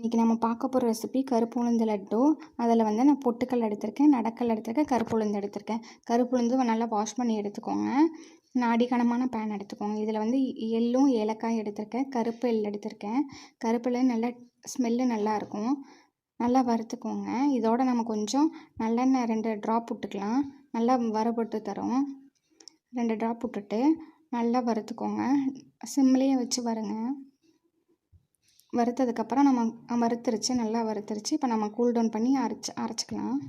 இன்றைக்கி நம்ம பார்க்க போகிற ரெசிபி கருப்பு உளுந்து லட்டு. அதில் வந்து நான் பொட்டுக்கல் எடுத்திருக்கேன், நடக்கல் எடுத்திருக்கேன், கருப்பு உளுந்து எடுத்திருக்கேன். கருப்பு உளுந்து நல்லா வாஷ் பண்ணி எடுத்துக்கோங்க. அடிகனமான பேன் எடுத்துக்கோங்க. இதில் வந்து எள்ளும் ஏலக்காய் எடுத்திருக்கேன், கருப்பு எள் எடுத்திருக்கேன். கருப்பு எள் நல்லா ஸ்மெல்லு நல்லாயிருக்கும். நல்லா வறுத்துக்கோங்க. இதோட நம்ம கொஞ்சம் நல்லெண்ணெய் 2 ட்ராப் விட்டுக்கலாம். நல்லா வறுபட்டு தரும். 2 ட்ராப் விட்டுட்டு நல்லா வறுத்துக்கோங்க. சிம்லேயே வச்சு வருங்க. வறுத்ததுக்கப்புறம் நம்ம வறுத்துருச்சு, நல்லா வறுத்துருச்சு. இப்போ நம்ம கூல் டவுன் பண்ணி அரைச்சிக்கலாம்.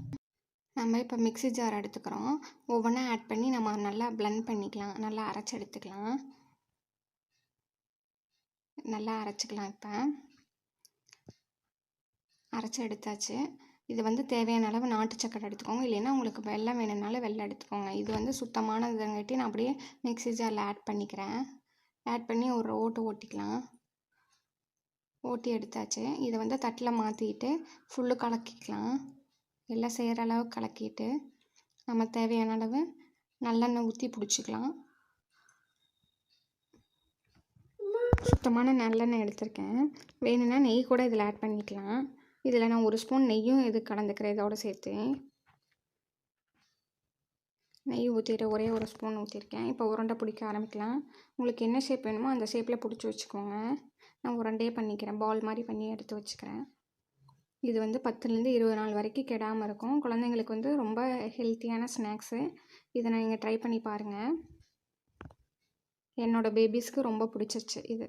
நம்ம இப்போ மிக்ஸி ஜார் எடுத்துக்கிறோம். ஒவ்வொன்றா ஆட் பண்ணி நம்ம நல்லா பிளெண்ட் பண்ணிக்கலாம். நல்லா அரைச்சி எடுத்துக்கலாம். நல்லா அரைச்சிக்கலாம். இப்போ அரைச்சி எடுத்தாச்சு. இது வந்து தேவையான அளவு நாட்டு சக்கரை எடுத்துக்கோங்க. இல்லைன்னா உங்களுக்கு வெல்லம் வேணும்னாலும் வெல்லம் எடுத்துக்கோங்க. இது வந்து சுத்தமானதுங்காட்டி நான் அப்படியே மிக்ஸி ஜாரில் ஆட் பண்ணிக்கிறேன். ஆட் பண்ணி ஒரு ஓட்டு ஓட்டிக்கலாம். ஓட்டி எடுத்தாச்சு. இதை வந்து தட்டில் மாற்றிட்டு ஃபுல்லு கலக்கிக்கலாம். எல்லாம் செய்கிற அளவு கலக்கிட்டு நம்ம தேவையான அளவு நல்லெண்ணெய் ஊற்றி பிடிச்சிக்கலாம். சுத்தமான நல்லெண்ணெய் எடுத்திருக்கேன். வேணும்னா நெய் கூட இதில் ஆட் பண்ணிக்கலாம். இதில் நான் 1 ஸ்பூன் நெய்யும் இது கலந்துக்கிறேன். இதோடு சேர்த்து நெய் ஊற்றிட்டு ஒரே 1 ஸ்பூன் ஊற்றிருக்கேன். இப்போ உருண்டை பிடிக்க ஆரம்பிக்கலாம். உங்களுக்கு என்ன ஷேப் வேணுமோ அந்த ஷேப்பில் பிடிச்சி வச்சுக்கோங்க. நான் உருண்டையே பண்ணிக்கிறேன். பால் மாதிரி பண்ணி எடுத்து வச்சுக்கிறேன். இது வந்து 10லேருந்து 20 நாள் வரைக்கும் கெடாமல் இருக்கும். குழந்தைங்களுக்கு வந்து ரொம்ப ஹெல்த்தியான ஸ்நாக்ஸு. இதை நீங்கள் ட்ரை பண்ணி பாருங்கள். என்னோடய பேபிஸ்க்கு ரொம்ப பிடிச்சிருச்சு இது.